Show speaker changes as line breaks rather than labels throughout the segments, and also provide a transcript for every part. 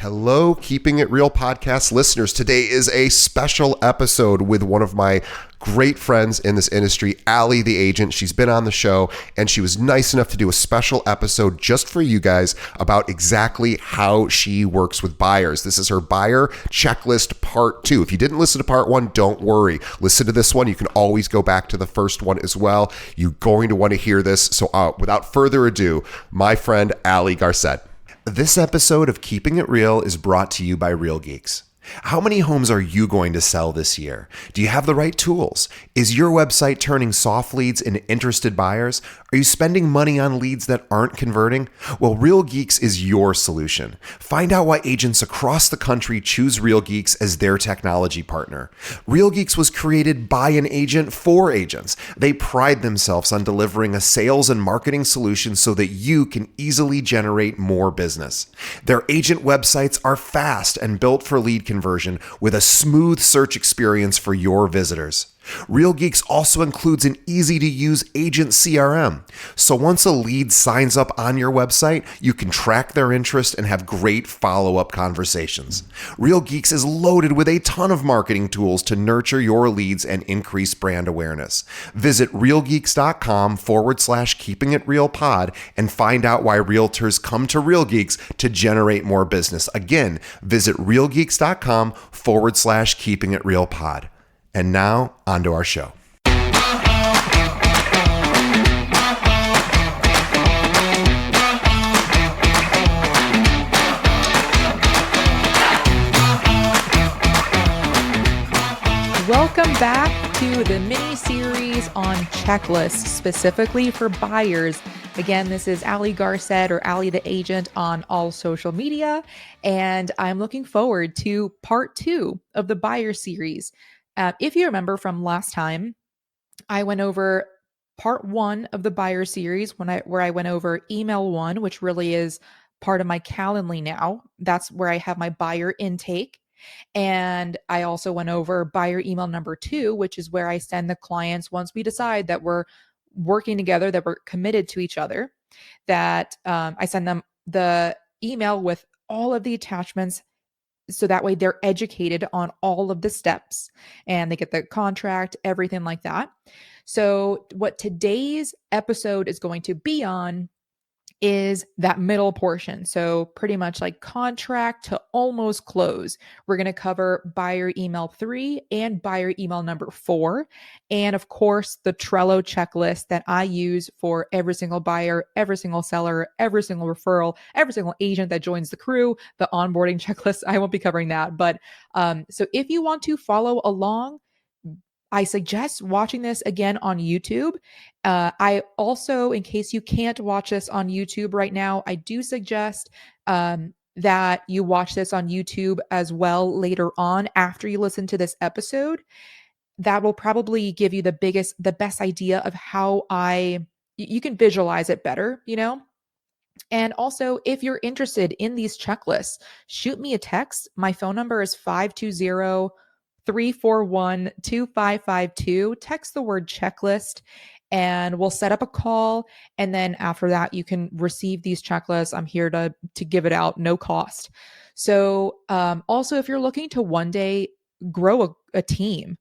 Hello, Keeping It Real podcast listeners. Today is a special episode with one of my great friends in this industry, Allie, the agent. She's been on the show and she was nice enough to do a special episode just for you guys about exactly how she works with buyers. This is her buyer checklist part 2. If you didn't listen to part 1, don't worry. Listen to this one. You can always go back to the first one as well. You're going to want to hear this. So without further ado, my friend, Allie Garced. This episode of Keeping It Real is brought to you by Real Geeks. How many homes are you going to sell this year? Do you have the right tools? Is your website turning soft leads into interested buyers? Are you spending money on leads that aren't converting? Well, Real Geeks is your solution. Find out why agents across the country choose Real Geeks as their technology partner. Real Geeks was created by an agent for agents. They pride themselves on delivering a sales and marketing solution so that you can easily generate more business. Their agent websites are fast and built for lead conversion with a smooth search experience for your visitors. Real Geeks also includes an easy-to-use agent CRM. So once a lead signs up on your website, you can track their interest and have great follow-up conversations. Real Geeks is loaded with a ton of marketing tools to nurture your leads and increase brand awareness. Visit realgeeks.com/keepingitrealpod and find out why realtors come to Real Geeks to generate more business. Again, visit realgeeks.com/keepingitrealpod. And now, on to our show.
Welcome back to the mini-series on checklists, specifically for buyers. Again, this is Allie Garced, or Allie the Agent, on all social media, and I'm looking forward to part 2 of the buyer series. If you remember from last time, I went over part 1 of the buyer series where I went over email 1, which really is part of my Calendly now. That's where I have my buyer intake. And I also went over buyer email number 2, which is where I send the clients, once we decide that we're working together, that we're committed to each other, that I send them the email with all of the attachments. So that way they're educated on all of the steps and they get the contract, everything like that. So what today's episode is going to be on is that middle portion. So pretty much like contract to almost close. We're going to cover buyer email 3 and buyer email number 4. And of course, the Trello checklist that I use for every single buyer, every single seller, every single referral, every single agent that joins the crew, the onboarding checklist. I won't be covering that. But so if you want to follow along, I suggest watching this again on YouTube. I also, in case you can't watch this on YouTube right now, I do suggest that you watch this on YouTube as well later on after you listen to this episode. That will probably give you the best idea of how you can visualize it better, you know? And also, if you're interested in these checklists, shoot me a text. My phone number is 520-341-2552. Text the word checklist and we'll set up a call. And then after that, you can receive these checklists. I'm here to give it out, no cost. So also, if you're looking to one day grow a team,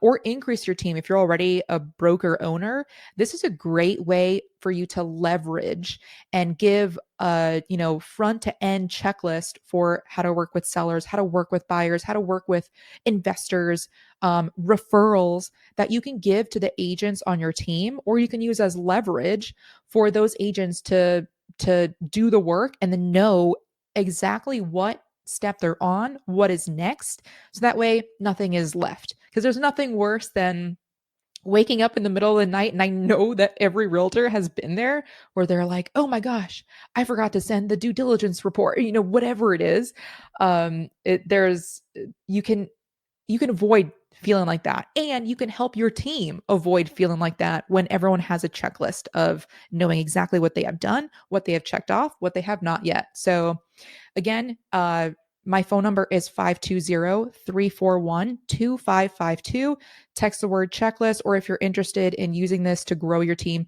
or increase your team, if you're already a broker owner, this is a great way for you to leverage and give a front to end checklist for how to work with sellers, how to work with buyers, how to work with investors, referrals that you can give to the agents on your team, or you can use as leverage for those agents to do the work and then know exactly what step they're on, what is next. So that way nothing is left. Because there's nothing worse than waking up in the middle of the night, and I know that every realtor has been there, where they're like, oh my gosh, I forgot to send the due diligence report, whatever it is. You can avoid feeling like that, and you can help your team avoid feeling like that when everyone has a checklist of knowing exactly what they have done, what they have checked off, what they have not yet. So again, my phone number is 520-341-2552. Text the word checklist, or if you're interested in using this to grow your team,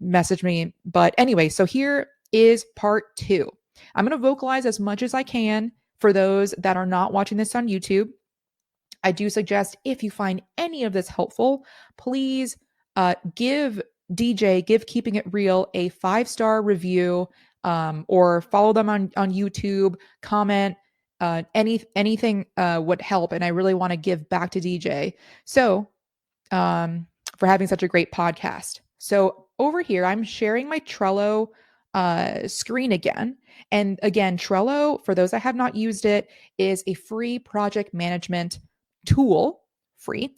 message me. But anyway, so here is part 2. I'm going to vocalize as much as I can for those that are not watching this on YouTube. I do suggest if you find any of this helpful, please give give Keeping It Real a 5-star review, or follow them on YouTube, comment. Anything would help. And I really want to give back to DJ. So, for having such a great podcast. So over here, I'm sharing my Trello screen again. And again, Trello, for those that have not used it, is a free project management tool, free,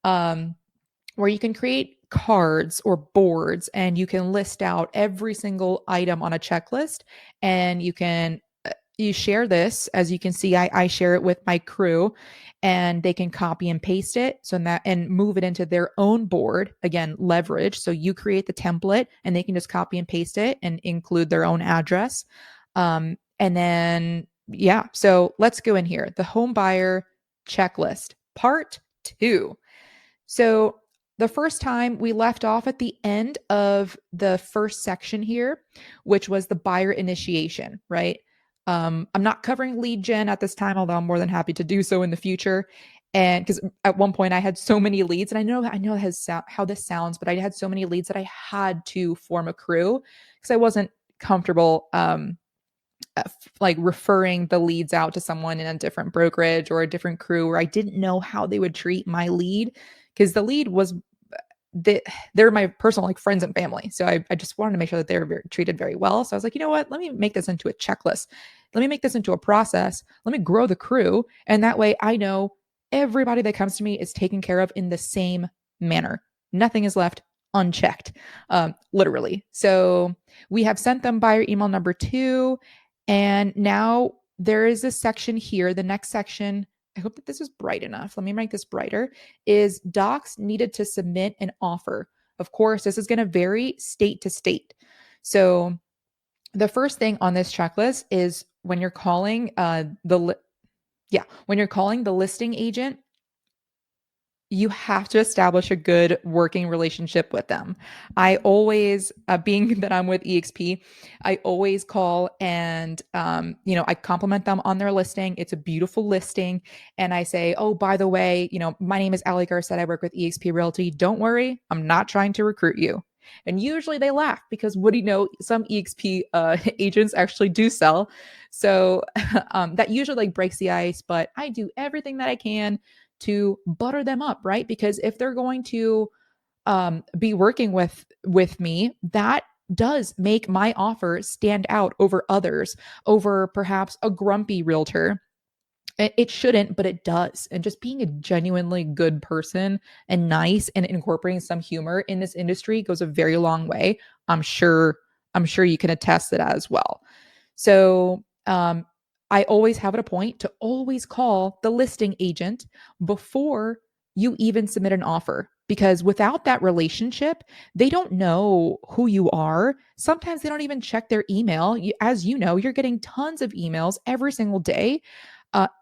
um, where you can create cards or boards and you can list out every single item on a checklist, and you share this. As you can see, I share it with my crew, and they can copy and paste it and move it into their own board. Again, leverage. So you create the template and they can just copy and paste it and include their own address. And then, yeah, so let's go in here. The home buyer checklist, part 2. So the first time we left off at the end of the first section here, which was the buyer initiation, right? I'm not covering lead gen at this time, although I'm more than happy to do so in the future. And because at one point I had so many leads, and I know how this sounds, but I had so many leads that I had to form a crew because I wasn't comfortable like referring the leads out to someone in a different brokerage or a different crew, where I didn't know how they would treat my lead, because the lead was they're my personal like friends and family. So I just wanted to make sure that they were treated very well. So I was like, you know what? Let me make this into a checklist. Let me make this into a process. Let me grow the crew. And that way I know everybody that comes to me is taken care of in the same manner. Nothing is left unchecked, literally. So we have sent them buyer email number 2. And now there is this section here. The next section, I hope that this is bright enough. Let me make this brighter, is docs needed to submit an offer. Of course, this is going to vary state to state. So the first thing on this checklist is when you're calling when you're calling the listing agent, you have to establish a good working relationship with them. I always, being that I'm with EXP, I always call and, I compliment them on their listing. It's a beautiful listing. And I say, oh, by the way, my name is Ali Garced. I work with EXP Realty. Don't worry. I'm not trying to recruit you. And usually they laugh because what do you know? Some EXP agents actually do sell. So that usually like breaks the ice, but I do everything that I can to butter them up, right? Because if they're going to be working with me, that does make my offer stand out over others, over perhaps a grumpy realtor. It shouldn't, but it does. And just being a genuinely good person and nice and incorporating some humor in this industry goes a very long way. I'm sure you can attest to that as well. So I always have it a point to always call the listing agent before you even submit an offer, because without that relationship, they don't know who you are. Sometimes they don't even check their email. As you know, you're getting tons of emails every single day.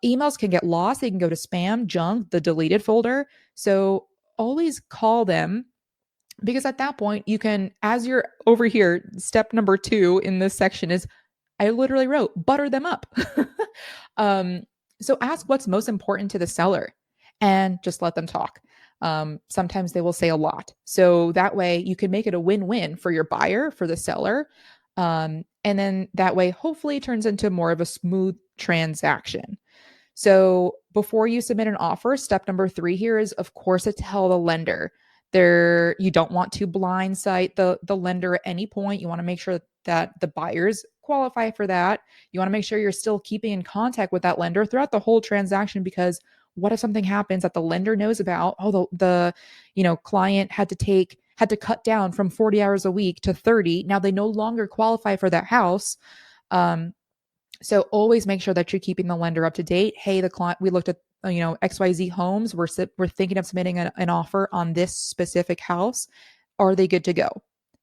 Emails can get lost. They can go to spam, junk, the deleted folder. So always call them, because at that point you can, as you're over here, step number 2 in this section is, I literally wrote, butter them up. So ask what's most important to the seller and just let them talk. Sometimes they will say a lot. So that way you can make it a win-win for your buyer, for the seller. And then that way, hopefully it turns into more of a smooth transaction. So before you submit an offer, step number 3 here is, of course, to tell the lender. You don't want to blindside the lender at any point. You want to make sure that the buyers qualify for that. You want to make sure you're still keeping in contact with that lender throughout the whole transaction, because what if something happens that the lender knows about? Oh, the client had to cut down from 40 hours a week to 30. Now they no longer qualify for that house. So always make sure that you're keeping the lender up to date. Hey, the client, we looked at XYZ homes. We're thinking of submitting an offer on this specific house. Are they good to go?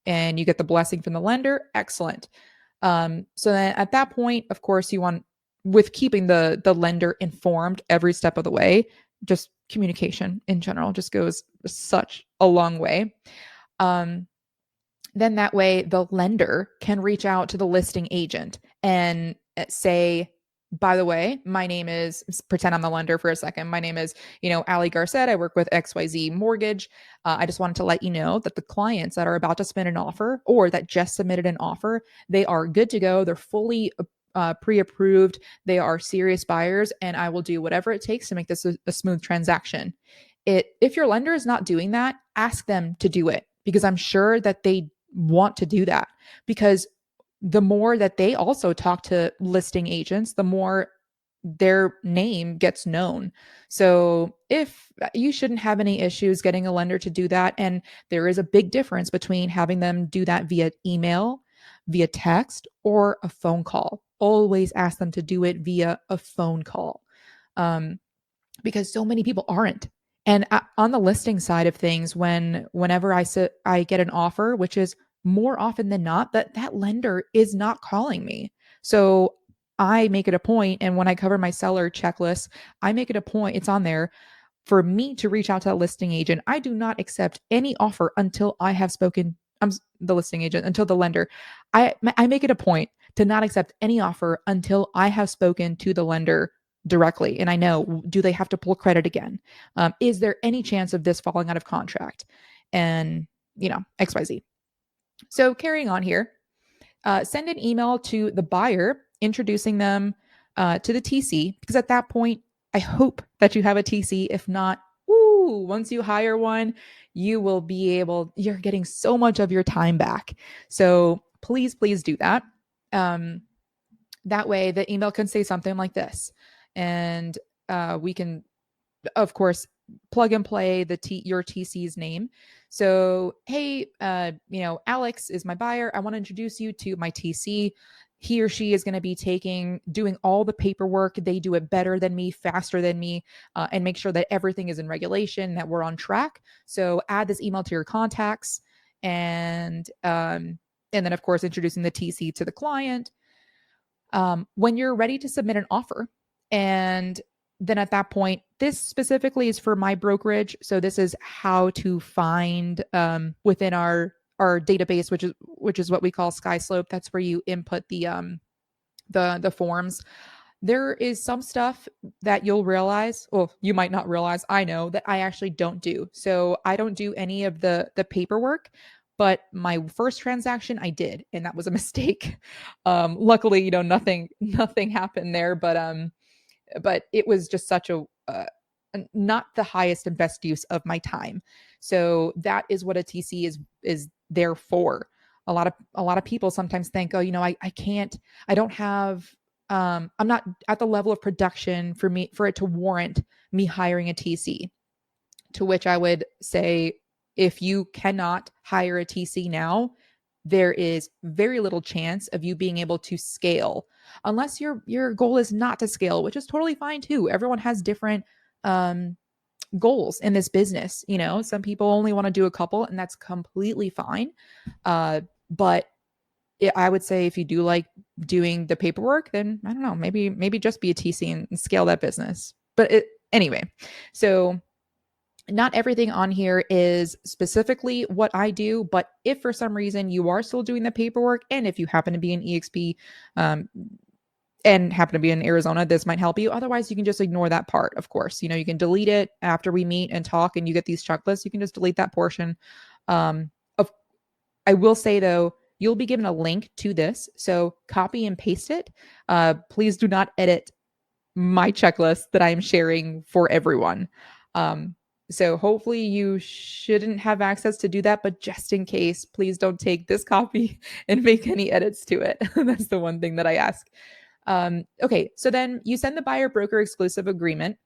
And you get the blessing from the lender. Excellent. So then at that point, of course, you want, with keeping the lender informed every step of the way, just communication in general just goes such a long way. Then that way the lender can reach out to the listing agent and say, by the way, my name is, pretend I'm the lender for a second. My name is, Ali Garced. I work with XYZ Mortgage. I just wanted to let you know that the clients that are about to submit an offer or that just submitted an offer, they are good to go. They're fully pre-approved. They are serious buyers, and I will do whatever it takes to make this a smooth transaction. If your lender is not doing that, ask them to do it, because I'm sure that they want to do that, because the more that they also talk to listing agents, the more their name gets known. So if you shouldn't have any issues getting a lender to do that, and there is a big difference between having them do that via email, via text, or a phone call. Always ask them to do it via a phone call. Because so many people aren't. And on the listing side of things, whenever I get an offer, which is more often than not, that lender is not calling me. So I make it a point, and when I cover my seller checklist, I make it a point, it's on there, for me to reach out to a listing agent. I do not accept any offer until I have spoken. I'm the listing agent, until the lender. I make it a point to not accept any offer until I have spoken to the lender directly. And I know, do they have to pull credit again? Is there any chance of this falling out of contract? And, XYZ. So carrying on here, send an email to the buyer introducing them to the TC, because at that point, I hope that you have a TC. If not, once you hire one, you're getting so much of your time back. So please, please do that. That way the email can say something like this. And we can, of course, plug and play your TC's name. So, hey, Alex is my buyer. I want to introduce you to my TC. He or she is going to be doing all the paperwork. They do it better than me, faster than me, and make sure that everything is in regulation, that we're on track. So add this email to your contacts, and then of course introducing the TC to the client. When you're ready to submit an offer, and then at that point, this specifically is for my brokerage. So this is how to find within our database, which is what we call SkySlope. That's where you input the forms. There is some stuff that you'll realize, well, you might not realize, I know, that I actually don't do. So I don't do any of the paperwork, but my first transaction I did, and that was a mistake. Luckily, nothing happened there, but it was just such a not the highest and best use of my time. So that is what a TC is there for. A lot of people sometimes think, oh, I can't, I don't have, I'm not at the level of production for it to warrant me hiring a TC. To which I would say, if you cannot hire a TC now, there is very little chance of you being able to scale, unless your goal is not to scale, which is totally fine too. Everyone has different goals in this business. Some people only want to do a couple, and that's completely fine. But I would say, if you do like doing the paperwork, then I don't know, maybe just be a TC and scale that business. But anyway, so not everything on here is specifically what I do, but if for some reason you are still doing the paperwork, and if you happen to be an EXP and happen to be in Arizona, this might help you. Otherwise, you can just ignore that part, of course. You can delete it after we meet and talk and you get these checklists. You can just delete that portion. I will say, though, you'll be given a link to this, so copy and paste it. Please do not edit my checklist that I'm sharing for everyone. So hopefully you shouldn't have access to do that, but just in case, please don't take this copy and make any edits to it. That's the one thing that I ask. Okay, so then you send the buyer broker exclusive agreement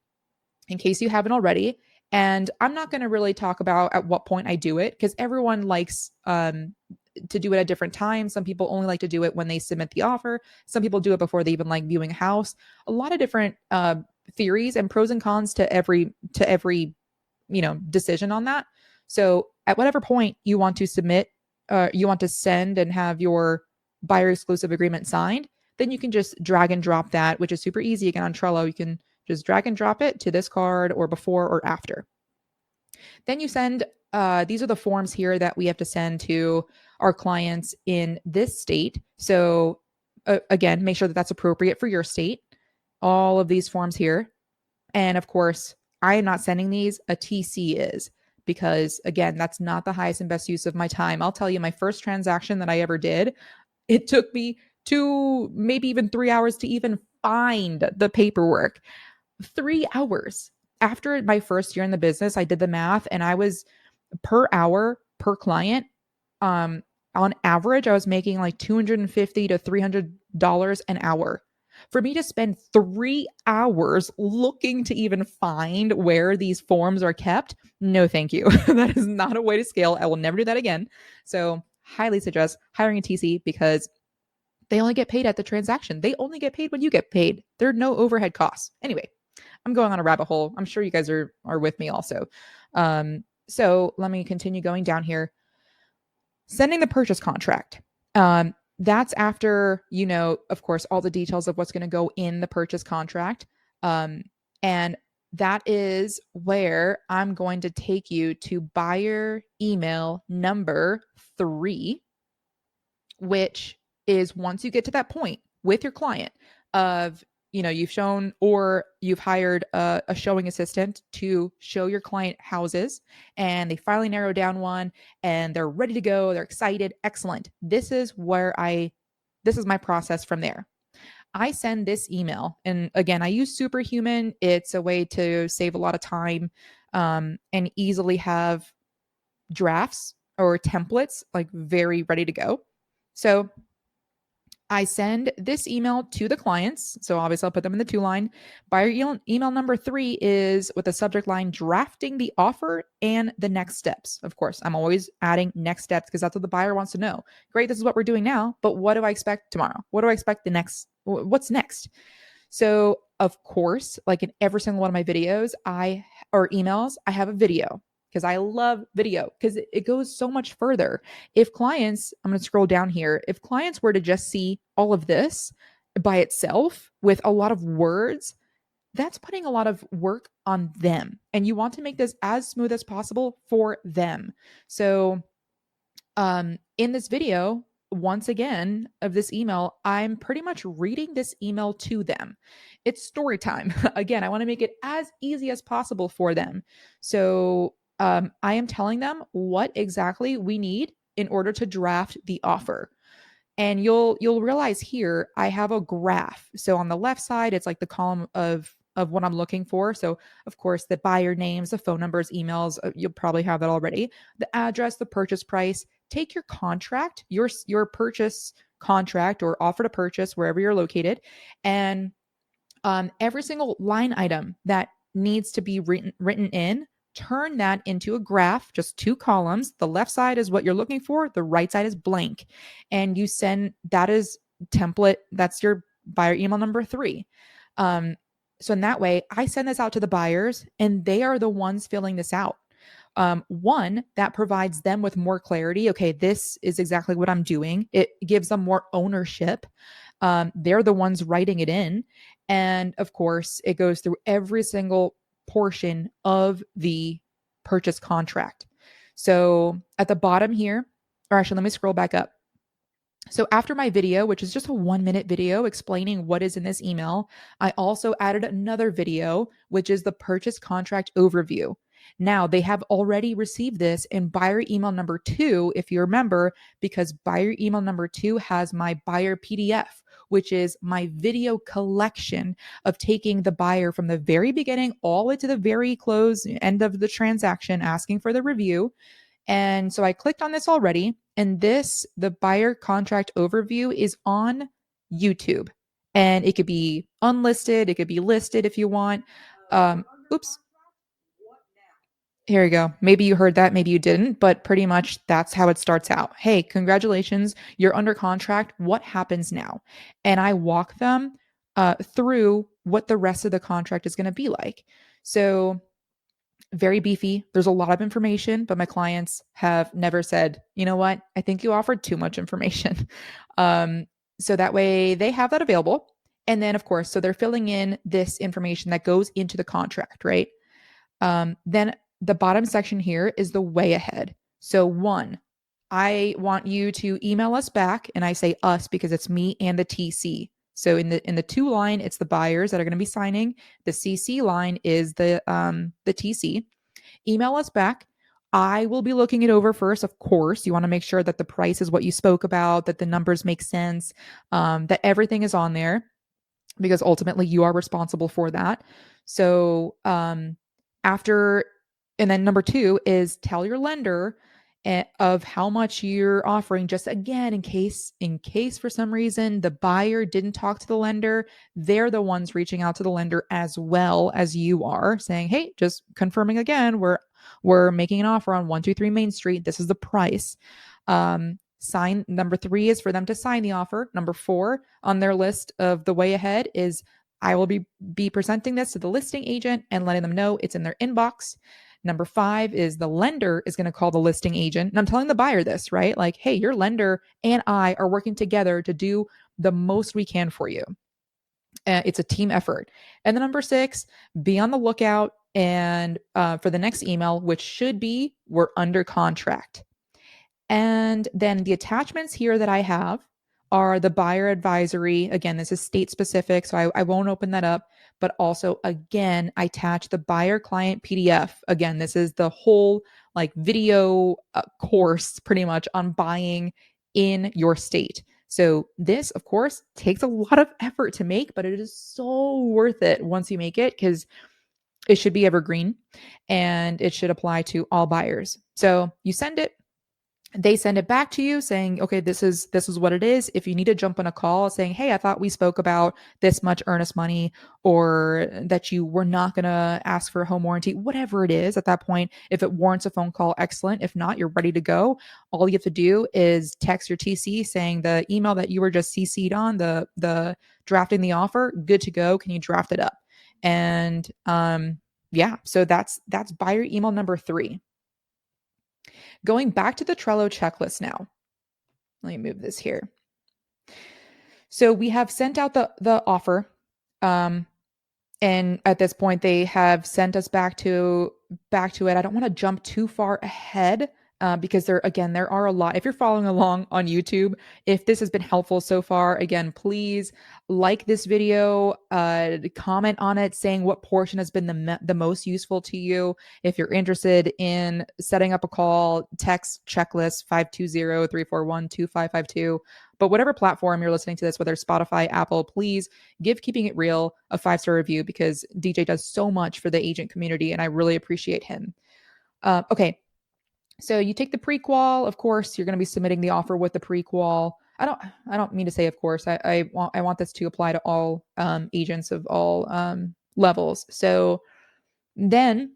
in case you haven't already. And I'm not going to really talk about at what point I do it, because everyone likes to do it at different times. Some people only like to do it when they submit the offer. Some people do it before they even like viewing a house. A lot of different theories and pros and cons to every decision on that. So at whatever point you want to submit, you want to send and have your buyer exclusive agreement signed, then you can just drag and drop that, which is super easy. Again, on Trello, you can just drag and drop it to this card or before or after. Then you send, these are the forms here that we have to send to our clients in this state. So again, make sure that that's appropriate for your state. All of these forms here. And of course, I am not sending these, a TC is, because again, that's not the highest and best use of my time. I'll tell you, my first transaction that I ever did, it took me 2, maybe even 3 hours to even find the paperwork. 3 hours. After my first year in the business, I did the math and I was per hour per client. On average, I was making like $250 to $300 an hour. For me to spend 3 hours looking to even find where these forms are kept, no, thank you. That is not a way to scale. I will never do that again. So, highly suggest hiring a TC because they only get paid at the transaction. They only get paid when you get paid. There are no overhead costs. Anyway, I'm going on a rabbit hole. I'm sure you guys are with me also. So let me continue going down here. Sending the purchase contract. That's after, of course, all the details of what's going to go in the purchase contract. And that is where I'm going to take you to buyer email number 3, which is once you get to that point with your client of, you've shown or you've hired a showing assistant to show your client houses and they finally narrow down one and they're ready to go. They're excited. Excellent. This is my process from there. I send this email. And again, I use Superhuman. It's a way to save a lot of time and easily have drafts or templates like very ready to go. So I send this email to the clients. So obviously I'll put them in the 2-line. Buyer email number 3 is with the subject line, drafting the offer and the next steps. Of course, I'm always adding next steps because that's what the buyer wants to know. Great, this is what we're doing now, but what do I expect tomorrow? What do I expect what's next? So of course, like in every single one of my videos, or emails, I have a video because I love video because it goes so much further. If clients, I'm going to scroll down here, if clients were to just see all of this by itself with a lot of words, that's putting a lot of work on them. And you want to make this as smooth as possible for them. So in this video, once again, of this email, I'm pretty much reading this email to them. It's story time. Again, I want to make it as easy as possible for them. So I am telling them what exactly we need in order to draft the offer. And you'll realize here I have a graph. So on the left side, it's like the column of what I'm looking for. So of course, the buyer names, the phone numbers, emails, you'll probably have that already. The address, the purchase price. Take your contract, your purchase contract or offer to purchase wherever you're located, and every single line item that needs to be written in, turn that into a graph, just 2 columns. The left side is what you're looking for. The right side is blank. And you send, that is template. That's your buyer email number 3. So in that way, I send this out to the buyers and they are the ones filling this out. One, that provides them with more clarity. Okay, this is exactly what I'm doing. It gives them more ownership. They're the ones writing it in. And of course, it goes through every single portion of the purchase contract. So at the bottom here, or actually, let me scroll back up. So after my video, which is just a 1-minute video explaining what is in this email, I also added another video, which is the purchase contract overview. Now they have already received this in buyer email number 2, if you remember, because buyer email number 2 has my buyer PDF, which is my video collection of taking the buyer from the very beginning all the way to the very close end of the transaction, asking for the review. And so I clicked on this already. And the buyer contract overview is on YouTube. And it could be unlisted, it could be listed if you want. Oops. Here you go. Maybe you heard that, maybe you didn't, but pretty much that's how it starts out. Hey, congratulations, you're under contract. What happens now? And I walk them through what the rest of the contract is going to be like. So very beefy. There's a lot of information, but my clients have never said, you know what, I think you offered too much information. So that way they have that available. And then, of course, so they're filling in this information that goes into the contract, right? Then the bottom section here is the way ahead. So 1, I want you to email us back, and I say us because it's me and the TC. So in the to line, it's the buyers that are going to be signing. The CC line is the TC. Email us back. I will be looking it over first. Of course, you want to make sure that the price is what you spoke about, that the numbers make sense, that everything is on there, because ultimately you are responsible for that. So after, and then number two is tell your lender of how much you're offering, just again in case for some reason the buyer didn't talk to the lender, they're the ones reaching out to the lender as well as you are, saying, hey, just confirming again, we're making an offer on 123 Main Street, this is the price. Sign. Number three is for them to sign the offer. Number four on their list of the way ahead is I will be presenting this to the listing agent and letting them know it's in their inbox. Number five is the lender is going to call the listing agent. And I'm telling the buyer this, right? Like, hey, your lender and I are working together to do the most we can for you. It's a team effort. And then number six, be on the lookout and for the next email, which should be we're under contract. And then the attachments here that I have are the buyer advisory. Again, this is state specific, so I won't open that up. But also, again, I attach the buyer client PDF. Again, this is the whole like video course pretty much on buying in your state. So this, of course, takes a lot of effort to make, but it is so worth it once you make it, because it should be evergreen and it should apply to all buyers. So you send it, they send it back to you saying, okay, this is what it is. If you need to jump on a call saying, hey, I thought we spoke about this much earnest money, or that you were not going to ask for a home warranty, whatever it is at that point, if it warrants a phone call, excellent. If not, you're ready to go. All you have to do is text your TC saying the email that you were just CC'd on, the drafting the offer, good to go. Can you draft it up? And yeah, so that's buyer email number 3. Going back to the Trello checklist now. Let me move this here. So we have sent out the offer. And at this point, they have sent us back to it. I don't want to jump too far ahead because there are a lot. If you're following along on YouTube, if this has been helpful so far, again, please like this video, comment on it, saying what portion has been the most useful to you. If you're interested in setting up a call, text checklist 520-341-2552. But whatever platform you're listening to this, whether Spotify, Apple, please give Keeping It Real a 5-star review, because DJ does so much for the agent community and I really appreciate him. Okay. So you take the pre-qual. Of course, you're going to be submitting the offer with the pre-qual. I don't mean to say, of course, I want this to apply to all agents of all levels. So then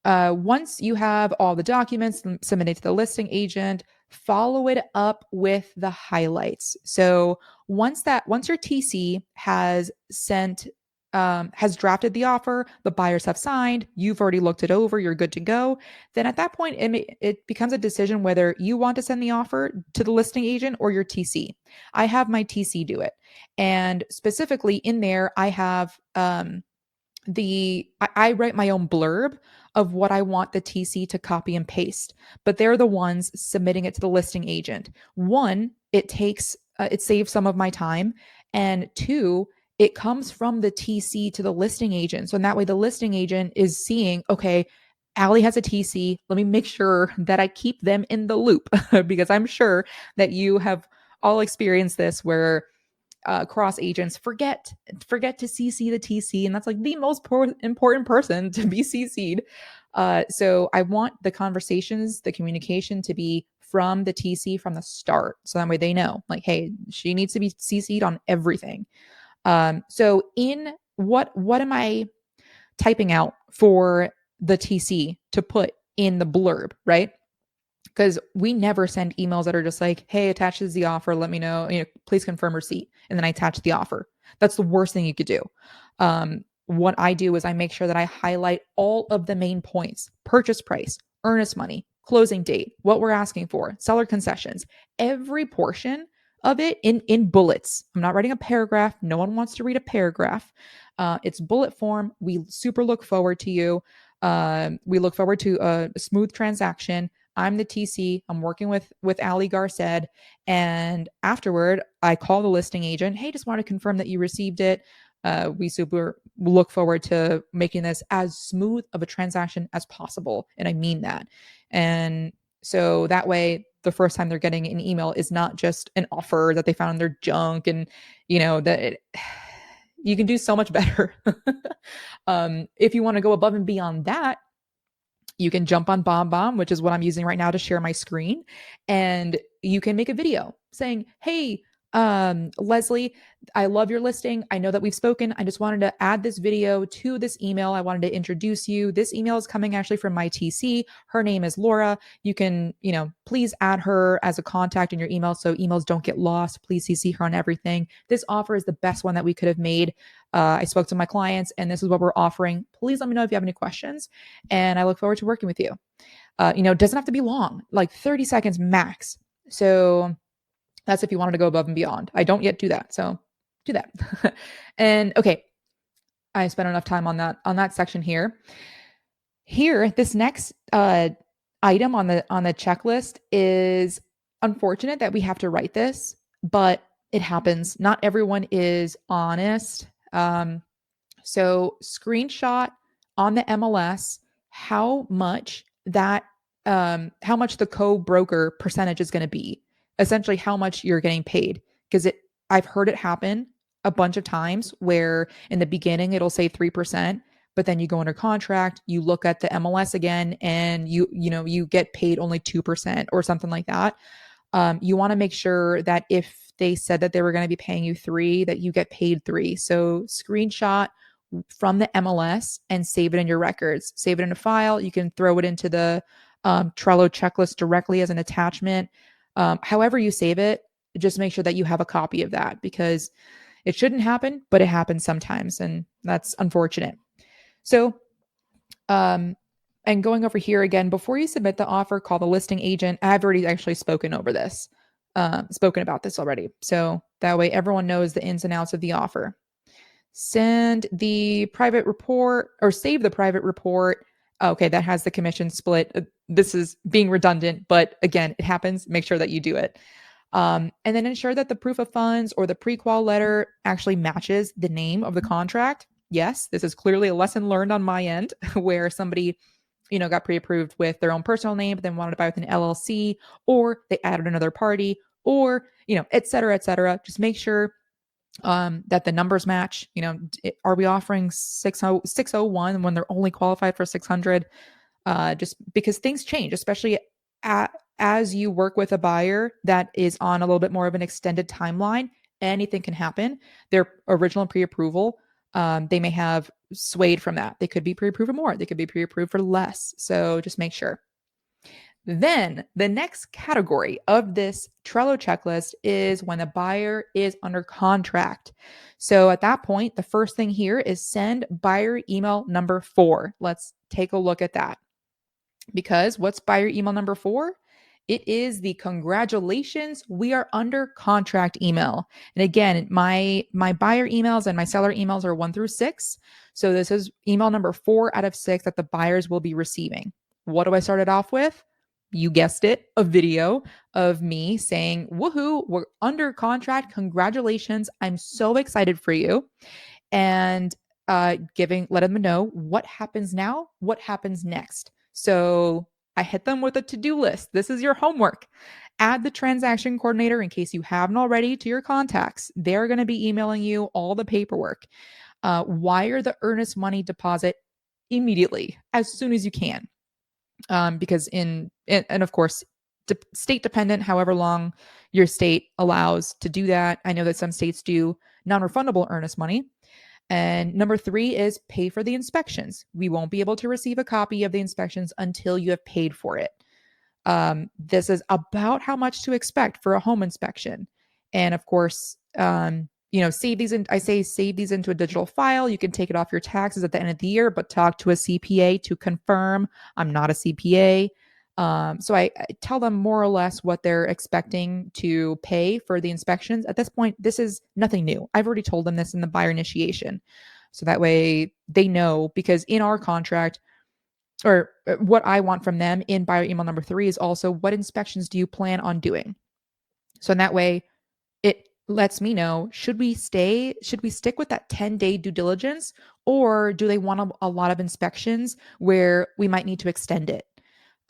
once you have all the documents submitted to the listing agent, follow it up with the highlights. So once your TC has drafted the offer, the buyers have signed, you've already looked it over, you're good to go. Then at that point, it becomes a decision whether you want to send the offer to the listing agent or your TC. I have my TC do it. And specifically in there, I have I write my own blurb of what I want the TC to copy and paste, but they're the ones submitting it to the listing agent. One, it saves some of my time, and two, it comes from the TC to the listing agent. So in that way, the listing agent is seeing, okay, Allie has a TC. Let me make sure that I keep them in the loop because I'm sure that you have all experienced this where cross agents forget to CC the TC, and that's like the most important person to be CC'd. So I want the conversations, the communication to be from the TC from the start, so that way they know, like, hey, she needs to be CC'd on everything. So in what am I typing out for the TC to put in the blurb, right? Because we never send emails that are just like, hey, attaches the offer, let me know, please confirm receipt, and then I attach the offer. That's the worst thing you could do. What I do is I make sure that I highlight all of the main points: purchase price, earnest money, closing date, what we're asking for, seller concessions, every portion of it in bullets. I'm not writing a paragraph. No one wants to read a paragraph. It's bullet form. We super look forward to you. We look forward to a smooth transaction. I'm the TC. I'm working with Ali Garced. And afterward, I call the listing agent. Hey, just want to confirm that you received it. We super look forward to making this as smooth of a transaction as possible. And I mean that. And so that way, the first time they're getting an email is not just an offer that they found in their junk, and you can do so much better. If you want to go above and beyond that, you can jump on BombBomb, which is what I'm using right now to share my screen, and you can make a video saying, "Hey, Leslie, I love your listing. I know that we've spoken. I just wanted to add this video to this email. I wanted to introduce you. This email is coming actually from my TC. Her name is Laura. You can, please add her as a contact in your email so emails don't get lost. Please CC her on everything. This offer is the best one that we could have made. I spoke to my clients and this is what we're offering. Please let me know if you have any questions. And I look forward to working with you." It doesn't have to be long, like 30 seconds max. So that's if you wanted to go above and beyond. I don't yet do that. So do that. And okay, I spent enough time on that section here. Here, this next item on the checklist is unfortunate that we have to write this, but it happens. Not everyone is honest. So screenshot on the MLS how much the co-broker percentage is going to be. Essentially how much you're getting paid. Because I've heard it happen a bunch of times where in the beginning it'll say 3%, but then you go under contract, you look at the MLS again, and you get paid only 2% or something like that. You want to make sure that if they said that they were going to be paying you 3, that you get paid 3. So screenshot from the MLS and save it in your records. Save it in a file. You can throw it into the Trello checklist directly as an attachment. However you save it, just make sure that you have a copy of that, because it shouldn't happen, but it happens sometimes, and that's unfortunate. So, and going over here again, before you submit the offer, call the listing agent. I've already actually spoken about this already. So that way everyone knows the ins and outs of the offer. Send the private report or save the private report. Okay, that has the commission split. This is being redundant, but again, it happens. Make sure that you do it. And then ensure that the proof of funds or the pre-qual letter actually matches the name of the contract. Yes, this is clearly a lesson learned on my end where somebody, got pre-approved with their own personal name, but then wanted to buy with an LLC, or they added another party, or, et cetera, et cetera. Just make sure that the numbers match. Are we offering 601 when they're only qualified for 600? Just because things change, especially as you work with a buyer that is on a little bit more of an extended timeline. Anything can happen. Their original pre-approval, they may have swayed from that. They could be pre-approved for more. They could be pre-approved for less. So just make sure. Then the next category of this Trello checklist is when the buyer is under contract. So at that point, the first thing here is send buyer email number 4. Let's take a look at that. Because what's buyer email number 4? It is the congratulations, we are under contract email. And again, my buyer emails and my seller emails are 1 through 6. So this is email number 4 out of 6 that the buyers will be receiving. What do I start it off with? You guessed it, a video of me saying, woohoo, we're under contract. Congratulations. I'm so excited for you. And letting them know what happens now, what happens next. So I hit them with a to-do list. This is your homework. Add the transaction coordinator in case you haven't already to your contacts. They're going to be emailing you all the paperwork. Wire the earnest money deposit immediately, as soon as you can. Because and of course, state dependent, however long your state allows to do that. I know that some states do non-refundable earnest money. And number 3 is pay for the inspections. We won't be able to receive a copy of the inspections until you have paid for it. This is about how much to expect for a home inspection. And of course, save these into a digital file. You can take it off your taxes at the end of the year, but talk to a CPA to confirm. I'm not a CPA. So I tell them more or less what they're expecting to pay for the inspections. At this point, this is nothing new. I've already told them this in the buyer initiation. So that way they know, because in our contract, or what I want from them in buyer email number 3 is also, what inspections do you plan on doing? So in that way, it lets me know, should we stick with that 10-day due diligence, or do they want a lot of inspections where we might need to extend it?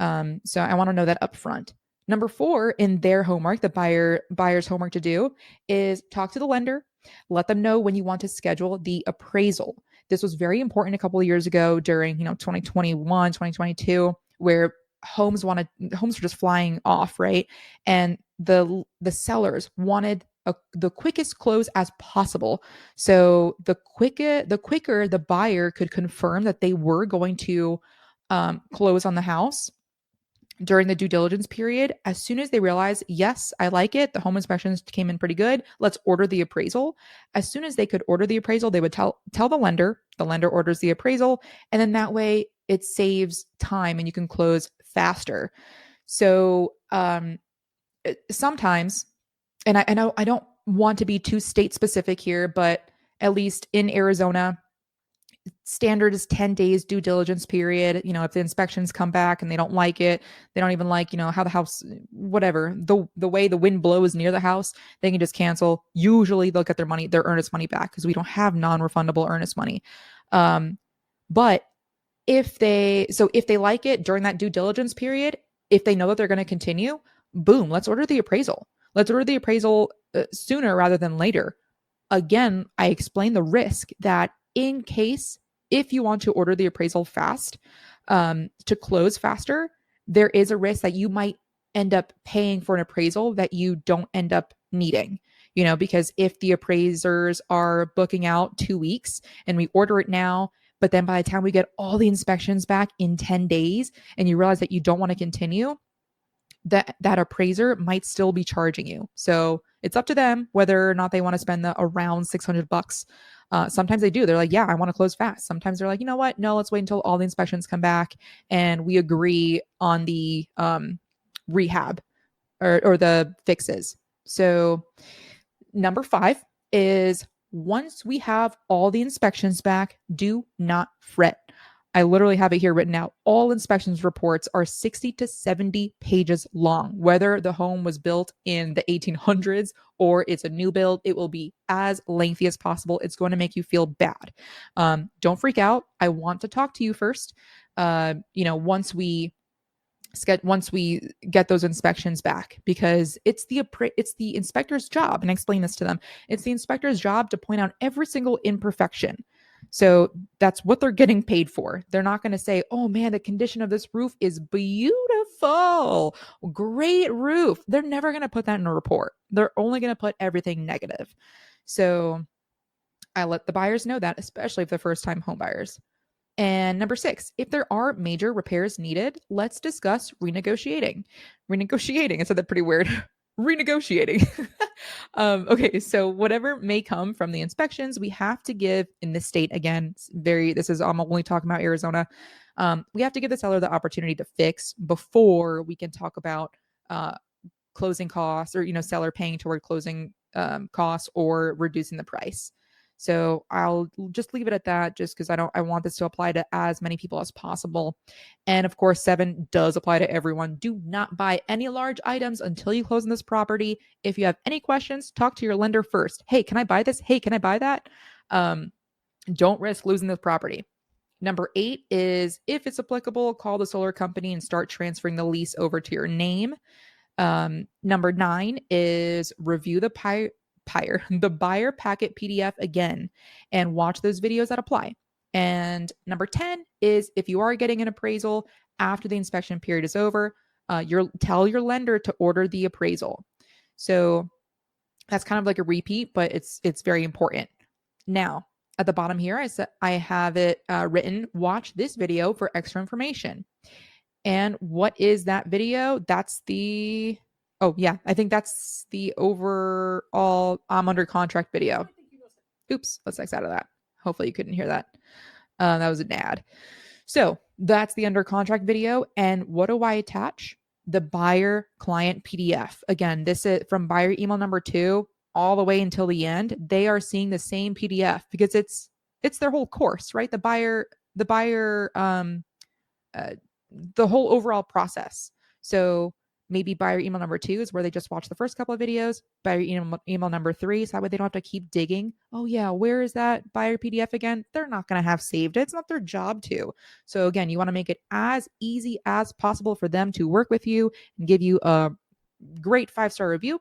So I want to know that upfront. Number 4 in their homework, the buyer's homework to do, is talk to the lender, let them know when you want to schedule the appraisal. This was very important a couple of years ago during 2021, 2022, where homes were just flying off, right? And the sellers wanted the quickest close as possible. So the quicker the buyer could confirm that they were going to close on the house during the due diligence period, as soon as they realize, yes, I like it, the home inspections came in pretty good, let's order the appraisal. As soon as they could order the appraisal, they would tell the lender orders the appraisal, and then that way it saves time and you can close faster. So sometimes, and I know I don't want to be too state specific here, but at least in Arizona, standard is 10 days due diligence period. If the inspections come back and they don't like it, they don't even like, how the house, whatever, the way the wind blows near the house, they can just cancel. Usually they'll get their earnest money back, because we don't have non-refundable earnest money. But if they like it during that due diligence period, if they know that they're going to continue, boom, let's order the appraisal. Let's order the appraisal sooner rather than later. Again, I explain the risk that in case, if you want to order the appraisal fast, to close faster, there is a risk that you might end up paying for an appraisal that you don't end up needing. Because if the appraisers are booking out 2 weeks and we order it now, but then by the time we get all the inspections back in 10 days and you realize that you don't want to continue, that appraiser might still be charging you. So it's up to them whether or not they want to spend the around $600. Sometimes they do. They're like, yeah, I want to close fast. Sometimes they're like, you know what? No, let's wait until all the inspections come back and we agree on the rehab or the fixes. So number 5 is, once we have all the inspections back, do not fret. I literally have it here written out. All inspections reports are 60 to 70 pages long. Whether the home was built in the 1800s or it's a new build, it will be as lengthy as possible. It's going to make you feel bad. Don't freak out. I want to talk to you first. Once we get those inspections back, because it's the inspector's job, and I explain this to them. It's the inspector's job to point out every single imperfection. So that's what they're getting paid for. They're not going to say, oh man, the condition of this roof is beautiful, great roof. They're never going to put that in a report. They're only going to put everything negative. So I let the buyers know that, especially if they're first time home buyers. And number 6, if there are major repairs needed, let's discuss renegotiating. I said that pretty weird. Renegotiating. Okay, so whatever may come from the inspections, we have to give, in this state, again, I'm only talking about Arizona. We have to give the seller the opportunity to fix before we can talk about closing costs, or seller paying toward closing costs or reducing the price. So I'll just leave it at that, just because I want this to apply to as many people as possible. And of course, 7 does apply to everyone. Do not buy any large items until you close on this property. If you have any questions, talk to your lender first. Hey, can I buy this? Hey, can I buy that? Don't risk losing this property. Number 8 is, if it's applicable, call the solar company and start transferring the lease over to your name. Number 9 is review the buyer packet PDF again and watch those videos that apply. And number 10 is, if you are getting an appraisal after the inspection period is over, tell your lender to order the appraisal. So that's kind of like a repeat, but it's very important. Now, at the bottom here, I have it written, watch this video for extra information. And what is that video? Oh yeah, I think that's the overall I'm under contract video. Oops, let's X out of that. Hopefully you couldn't hear that. That was an ad. So that's the under contract video. And what do I attach? The buyer client PDF. Again, this is from buyer email number 2 all the way until the end. They are seeing the same PDF because it's their whole course, right? The buyer the whole overall process. So maybe buyer email number 2 is where they just watch the first couple of videos. Buyer email number 3, so that way they don't have to keep digging. Oh yeah, where is that buyer PDF again? They're not going to have saved it. It's not their job to. So again, you want to make it as easy as possible for them to work with you and give you a great 5-star review.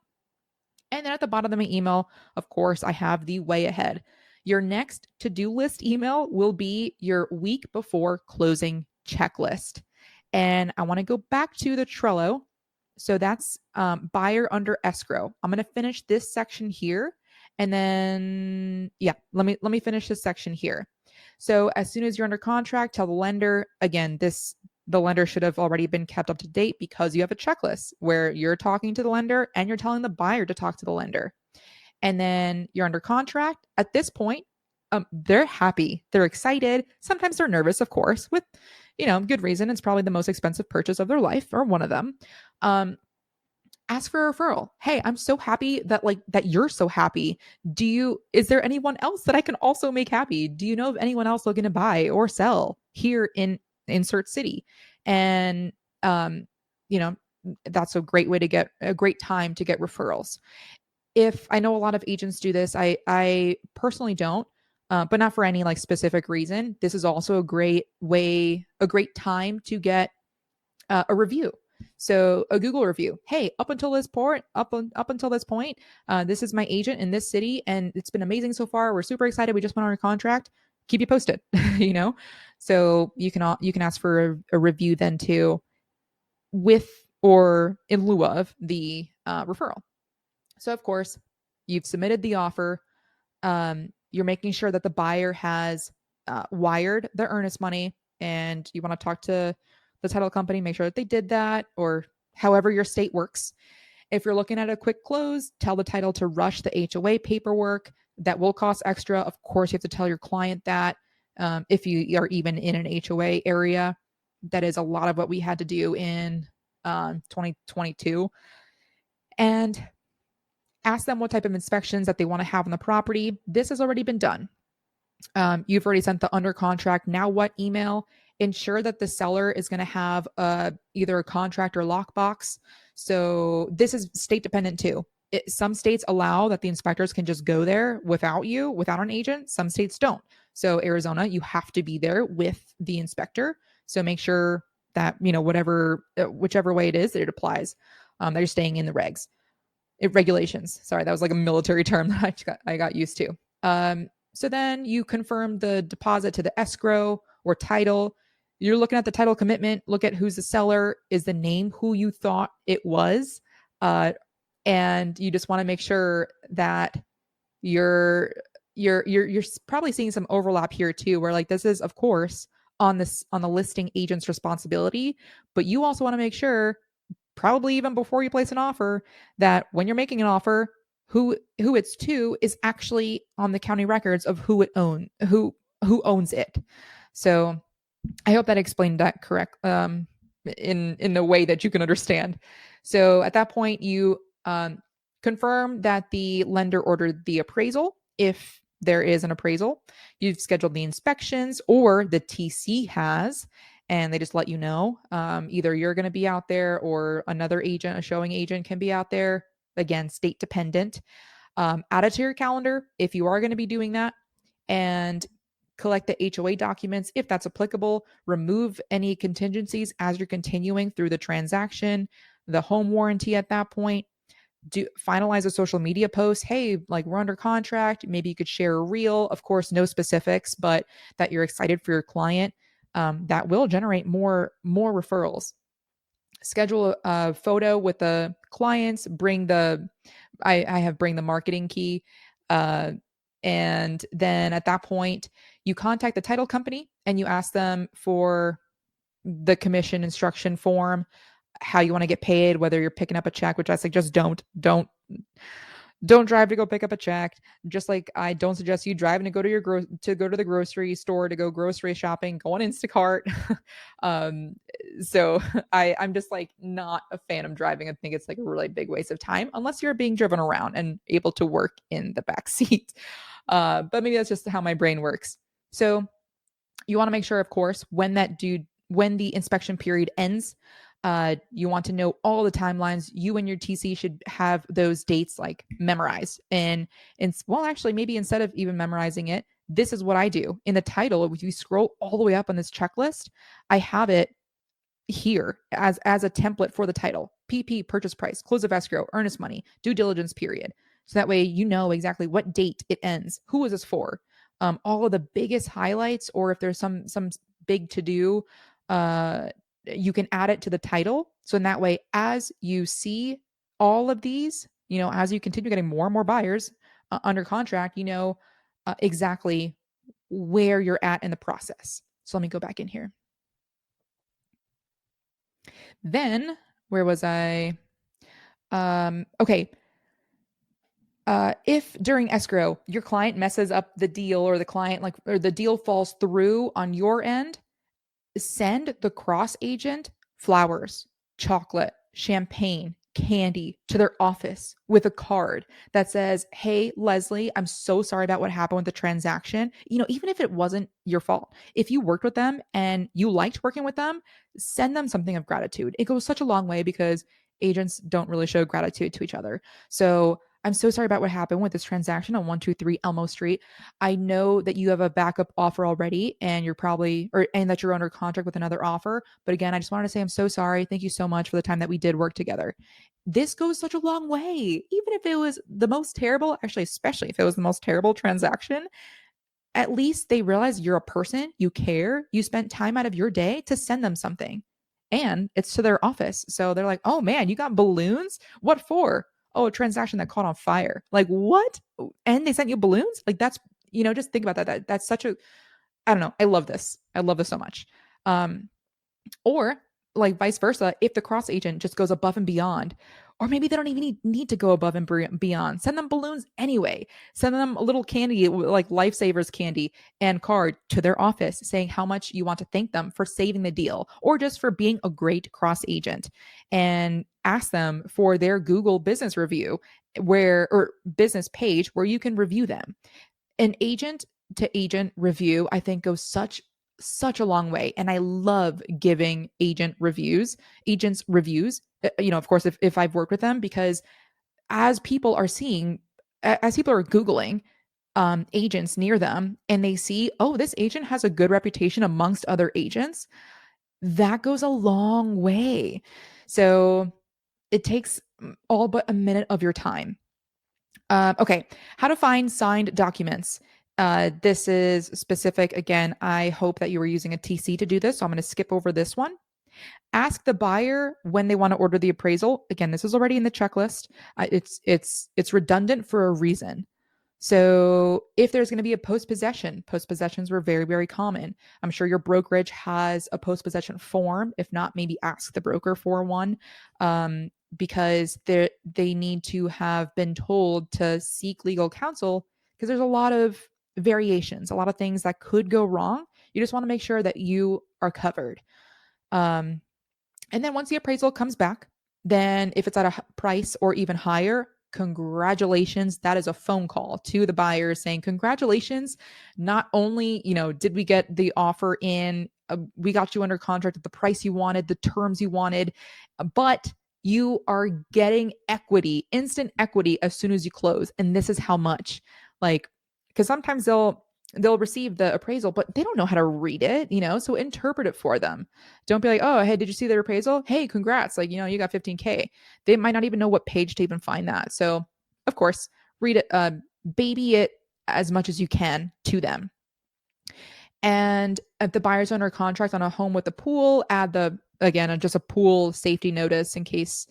And then at the bottom of my email, of course, I have the way ahead. Your next to-do list email will be your week before closing checklist. And I want to go back to the Trello. So that's buyer under escrow. I'm going to finish this section here. And then, yeah, let me finish this section here. So as soon as you're under contract, tell the lender, again, the lender should have already been kept up to date because you have a checklist where you're talking to the lender and you're telling the buyer to talk to the lender. And then you're under contract. At this point, they're happy. They're excited. Sometimes they're nervous, of course, with, good reason. It's probably the most expensive purchase of their life, or one of them. Ask for a referral. Hey, I'm so happy that you're so happy. Is there anyone else that I can also make happy? Do you know of anyone else looking to buy or sell here in insert city? And that's a great way to get a great time to get referrals. If I know a lot of agents do this, I personally don't, but not for any specific reason. This is also a great time to get a review. So a Google review. Hey, up until this point, this is my agent in this city, and it's been amazing so far. We're super excited. We just went on our contract. Keep you posted. So you can ask for a review then too, with or in lieu of the referral. So of course, you've submitted the offer. You're making sure that the buyer has wired their earnest money, and you want to talk to the title company, make sure that they did that, or however your state works. If you're looking at a quick close, tell the title to rush the HOA paperwork. That will cost extra. Of course, you have to tell your client that if you are even in an HOA area. That is a lot of what we had to do in 2022. And ask them what type of inspections that they want to have on the property. This has already been done. You've already sent the under contract. Now what email? Ensure that the seller is going to have either a contract or lockbox. So this is state dependent too. Some states allow that the inspectors can just go there without an agent. Some states don't. So Arizona, you have to be there with the inspector. So make sure that, whichever way it is that it applies, that you're staying in the regulations. Sorry, that was like a military term that I got used to. So then you confirm the deposit to the escrow or title. You're looking at the title commitment. Look at who's the seller. Is the name who you thought it was? And you just want to make sure that you're probably seeing some overlap here too, where this is of course on the listing agent's responsibility, but you also want to make sure, probably even before you place an offer, that when you're making an offer, who it's to is actually on the county records of who owns it. So I hope that explained that correct in a way that you can understand. So at that point, you confirm that the lender ordered the appraisal, if there is an appraisal. You've scheduled the inspections, or the TC has, and they just let you know. Either you're going to be out there, or another agent, a showing agent, can be out there. Again, state dependent. Add it to your calendar if you are going to be doing that, and collect the HOA documents if that's applicable. Remove any contingencies as you're continuing through the transaction, the home warranty at that point. Finalize a social media post. Hey, we're under contract. Maybe you could share a reel. Of course, no specifics, but that you're excited for your client. That will generate more referrals. Schedule a photo with the clients. Bring the marketing key. And then at that point, you contact the title company and you ask them for the commission instruction form, how you want to get paid, whether you're picking up a check, which I suggest don't drive to go pick up a check. Just like I don't suggest you driving to go to the grocery store to go grocery shopping, go on Instacart. So I'm just not a fan of driving. I think it's a really big waste of time unless you're being driven around and able to work in the back seat. But maybe that's just how my brain works. So you want to make sure, of course, when that due when the inspection period ends. You want to know all the timelines. You and your TC should have those dates like memorized. And well, actually, maybe instead of even memorizing it, this is what I do in the title. If you scroll all the way up on this checklist, I have it here as a template for the title: PP, purchase price, close of escrow, earnest money, due diligence period. So that way you know exactly what date it ends, who is this for, all of the biggest highlights, or if there's some big to do, uh, you can add it to the title. So in that way, as you see all of these, as you continue getting more and more buyers under contract, exactly where you're at in the process. So let me go back in here. Then, where was I? Okay. If during escrow your client messes up the deal, or the deal falls through on your end, send the cross agent flowers, chocolate, champagne, candy to their office with a card that says, "Hey, Leslie, I'm so sorry about what happened with the transaction." Even if it wasn't your fault, if you worked with them and you liked working with them, send them something of gratitude. It goes such a long way because agents don't really show gratitude to each other. So, I'm so sorry about what happened with this transaction on 123 Elmo Street. I know that you have a backup offer already, and and that you're under contract with another offer. But again, I just wanted to say I'm so sorry. Thank you so much for the time that we did work together. This goes such a long way. Even if it was the most terrible, actually, especially if it was the most terrible transaction, at least they realize you're a person, you care, you spent time out of your day to send them something. And it's to their office. So they're like, "Oh man, you got balloons? What for?" "Oh, a transaction that caught on fire." Like, what? And they sent you balloons? Like, just think about that. That's such a, I don't know. I love this. I love this so much. Um, or like vice versa, if the cross agent just goes above and beyond, or maybe they don't even need to go above and beyond, send them balloons anyway. Send them a little candy, like Lifesavers candy and card to their office saying how much you want to thank them for saving the deal or just for being a great cross agent. And ask them for their Google business review or business page where you can review them. An agent to agent review, I think, goes such a long way. And I love giving agents reviews, of course, if I've worked with them, because as people are Googling agents near them and they see, oh, this agent has a good reputation amongst other agents, that goes a long way. So it takes all but a minute of your time. Okay, how to find signed documents. This is specific. Again, I hope that you were using a TC to do this, so I'm going to skip over this one. Ask the buyer when they want to order the appraisal. Again, this is already in the checklist. It's redundant for a reason. So if there's going to be a post-possessions were very, very common. I'm sure your brokerage has a post-possession form. If not, maybe ask the broker for one, because they need to have been told to seek legal counsel, because there's a lot of variations, a lot of things that could go wrong. You just want to make sure that you are covered. And then once the appraisal comes back, then if it's at a price or even higher, congratulations. That is a phone call to the buyer saying, congratulations. Not only, did we get the offer in, we got you under contract at the price you wanted, the terms you wanted, but you are getting equity, instant equity as soon as you close. And this is how much. Like, because sometimes they'll receive the appraisal, but they don't know how to read it, so interpret it for them. Don't be like, "Oh, hey, did you see their appraisal? Hey, congrats. Like, you got 15K. They might not even know what page to even find that. So of course, read it, baby it as much as you can to them. And if the buyer's under contract on a home with a pool, add just a pool safety notice in case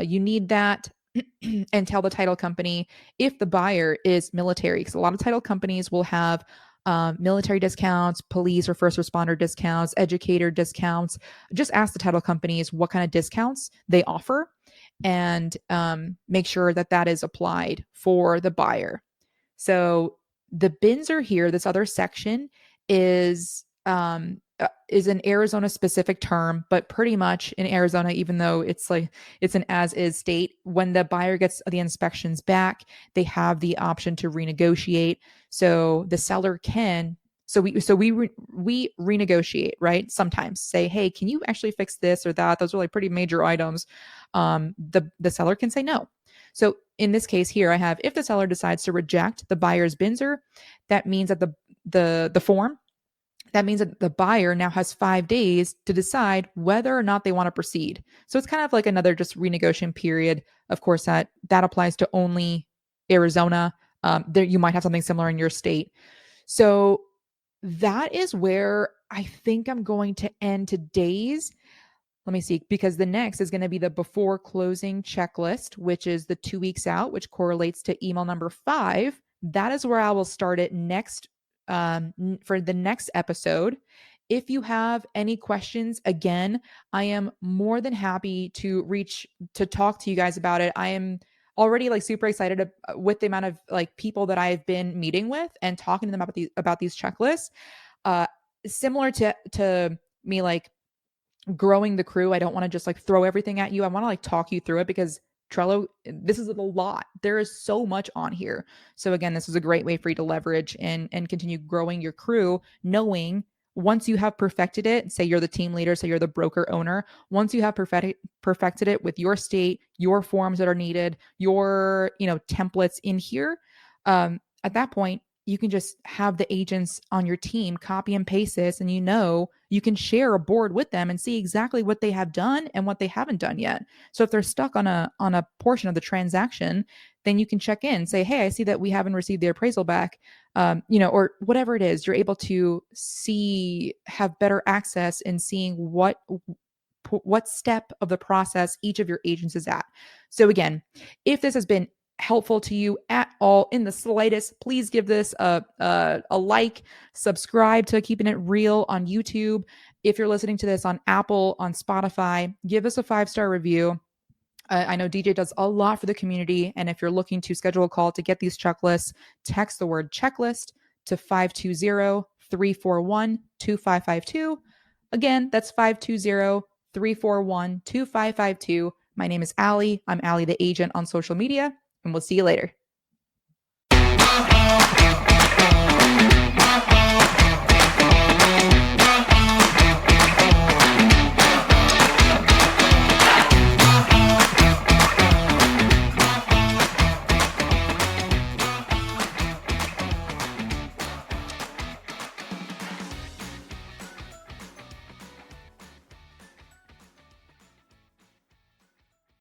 you need that. And tell the title company if the buyer is military, because a lot of title companies will have military discounts, police or first responder discounts, educator discounts. Just ask the title companies what kind of discounts they offer, and make sure that is applied for the buyer. So the bins are here. This other section is an Arizona specific term, but pretty much in Arizona, even though it's an as is state, when the buyer gets the inspections back, they have the option to renegotiate. So the seller can So we renegotiate, right? Sometimes say, hey, can you actually fix this or that? Those are like pretty major items. The seller can say no. So in this case here, I have if the seller decides to reject the buyer's BINSR, that means that the form that means that the buyer now has 5 days to decide whether or not they want to proceed. So it's kind of like another just renegotiation period. Of course, that applies to only Arizona. There you might have something similar in your state. So that is where I think I'm going to end today's. Let me see, because the next is going to be the before closing checklist, which is the 2 weeks out, which correlates to email number 5. That is where I will start it next for the next episode. If you have any questions, again, I am more than happy to talk to you guys about it. I am already like super excited with the amount of like people that I've been meeting with and talking to them about these checklists. Uh, Similar to me like growing the crew. I don't want to just like throw everything at you. I want to like talk you through it because Trello, this is a lot. There is so much on here. So again, this is a great way for you to leverage and continue growing your crew, knowing once you have perfected it, say you're the team leader, say you're the broker owner, once you have perfected it with your state, your forms that are needed, your, templates in here, at that point, you can just have the agents on your team copy and paste this, and you can share a board with them and see exactly what they have done and what they haven't done yet. So if they're stuck on a portion of the transaction, then you can check in, say, hey, I see that we haven't received the appraisal back, or whatever it is. You're able to have better access in seeing what step of the process each of your agents is at. So again, if this has been helpful to you at all in the slightest, please give this a like, subscribe to Keeping It Real on YouTube. If you're listening to this on Apple, on Spotify, give us a 5-star review. I know DJ does a lot for the community. And if you're looking to schedule a call to get these checklists, text the word checklist to 520-341-2552. Again, that's 520-341-2552. My name is Allie. I'm Allie the Agent on social media, and we'll see you later.